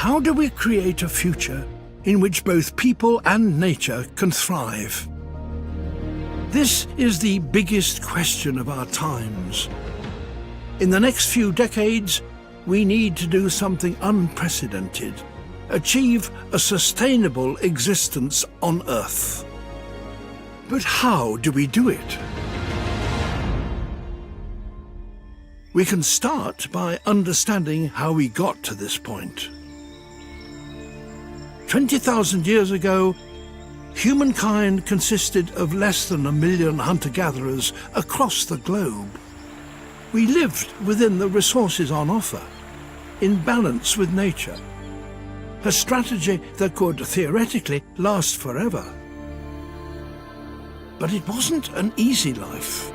How do we create a future in which both people and nature can thrive? This is the biggest question of our times. In the next few decades, we need to do something unprecedented, achieve a sustainable existence on Earth. But how do we do it? We can start by understanding how we got to this point. 20,000 years ago, humankind consisted of less than 1 million hunter-gatherers across the globe. We lived within the resources on offer, in balance with nature. A strategy that could theoretically last forever. But it wasn't an easy life.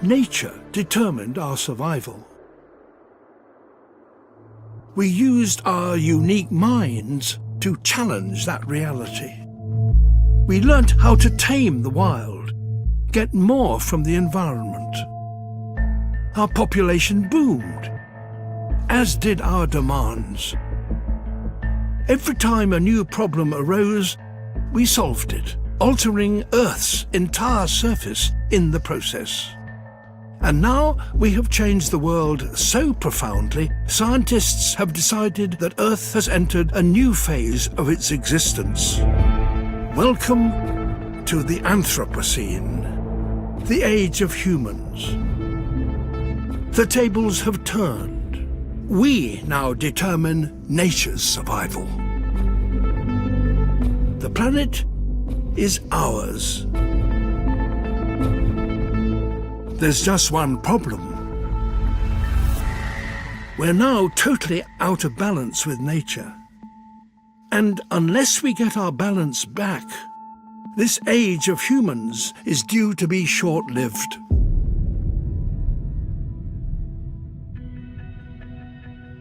Nature determined our survival. We used our unique minds to challenge that reality. We learnt how to tame the wild, get more from the environment. Our population boomed, as did our demands. Every time a new problem arose, we solved it, altering Earth's entire surface in the process. And now we have changed the world so profoundly, scientists have decided that Earth has entered a new phase of its existence. Welcome to the Anthropocene, the age of humans. The tables have turned. We now determine nature's survival. The planet is ours. There's just one problem. We're now totally out of balance with nature. And unless we get our balance back, this age of humans is due to be short-lived.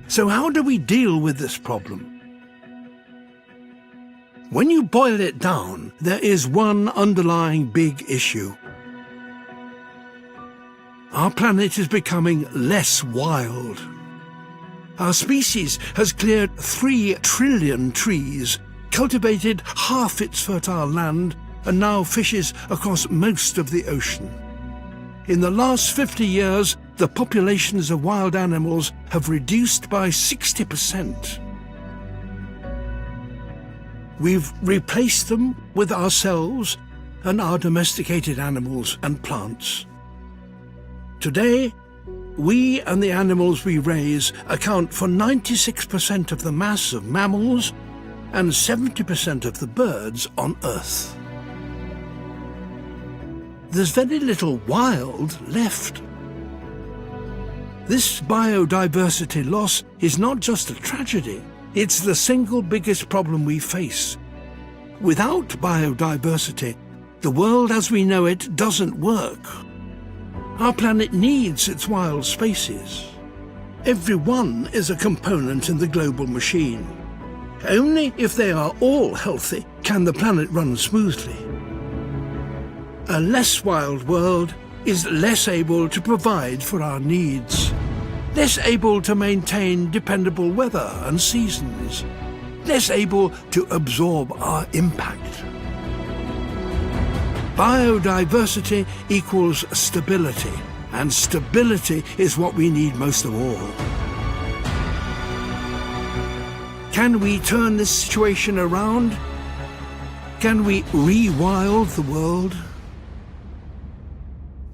So how do we deal with this problem? When you boil it down, there is one underlying big issue. Our planet is becoming less wild. Our species has cleared 3 trillion trees, cultivated half its fertile land, and now fishes across most of the ocean. In the last 50 years, the populations of wild animals have reduced by 60%. We've replaced them with ourselves and our domesticated animals and plants. Today, we and the animals we raise account for 96% of the mass of mammals and 70% of the birds on Earth. There's very little wild left. This biodiversity loss is not just a tragedy, it's the single biggest problem we face. Without biodiversity, the world as we know it doesn't work. Our planet needs its wild spaces. Every one is a component in the global machine. Only if they are all healthy can the planet run smoothly. A less wild world is less able to provide for our needs, less able to maintain dependable weather and seasons, less able to absorb our impact. Biodiversity equals stability, and stability is what we need most of all. Can we turn this situation around? Can we re-wild the world?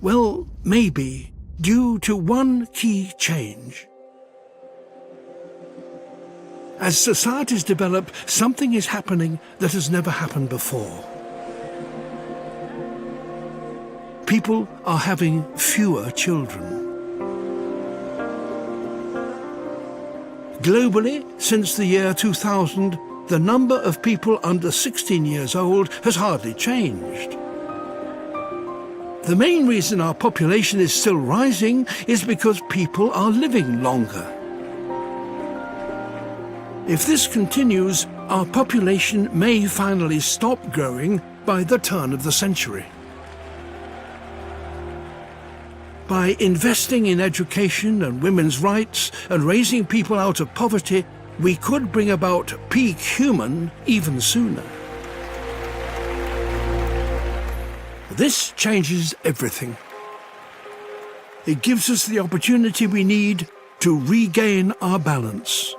Well, maybe, due to one key change. As societies develop, something is happening that has never happened before. People are having fewer children. Globally, since the year 2000, the number of people under 16 years old has hardly changed. The main reason our population is still rising is because people are living longer. If this continues, our population may finally stop growing by the turn of the century. by investing in education and women's rights and raising people out of poverty, we could bring about peak human even sooner. This changes everything. It gives us the opportunity we need to regain our balance.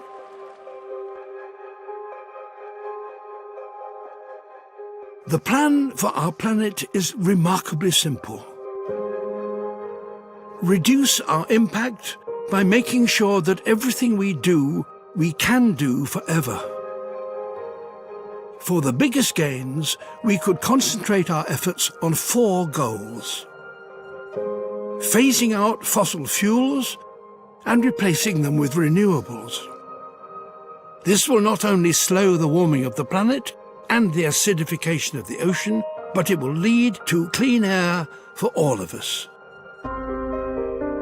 The plan for our planet is remarkably simple. Reduce our impact by making sure that everything we do, we can do forever. For the biggest gains, we could concentrate our efforts on 4 goals: phasing out fossil fuels and replacing them with renewables. This will not only slow the warming of the planet and the acidification of the ocean, but it will lead to clean air for all of us.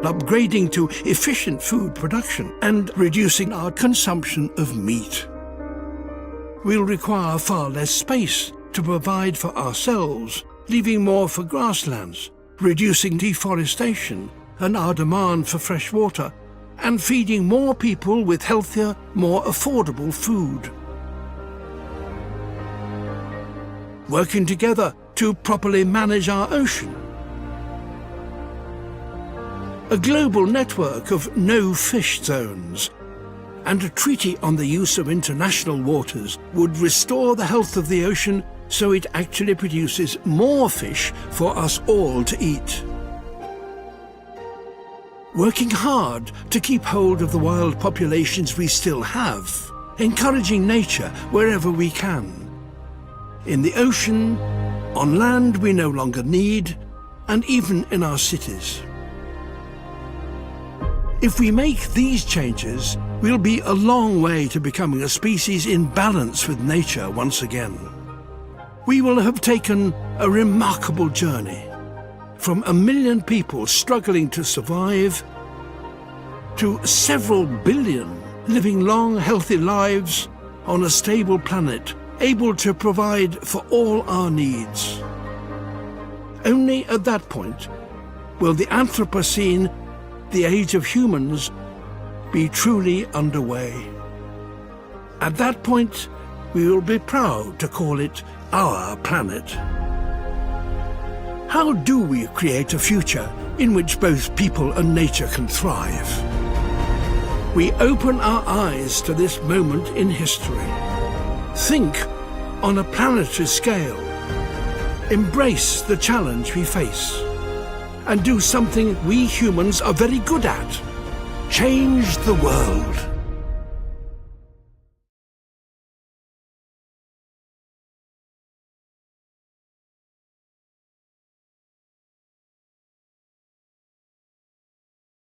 Upgrading to efficient food production and reducing our consumption of meat. We'll require far less space to provide for ourselves, leaving more for grasslands, reducing deforestation and our demand for fresh water, and feeding more people with healthier, more affordable food. Working together to properly manage our ocean. A global network of no-fish zones and a treaty on the use of international waters would restore the health of the ocean so it actually produces more fish for us all to eat. Working hard to keep hold of the wild populations we still have, encouraging nature wherever we can. In the ocean, on land we no longer need, and even in our cities. If we make these changes, we'll be a long way to becoming a species in balance with nature once again. We will have taken a remarkable journey, from 1 million people struggling to survive, to several billion living long, healthy lives on a stable planet, able to provide for all our needs. Only at that point will the Anthropocene, the age of humans, be truly underway. At that point, we will be proud to call it our planet. How do we create a future in which both people and nature can thrive? We open our eyes to this moment in history. Think on a planetary scale. Embrace the challenge we face. And do something we humans are very good at. Change the world.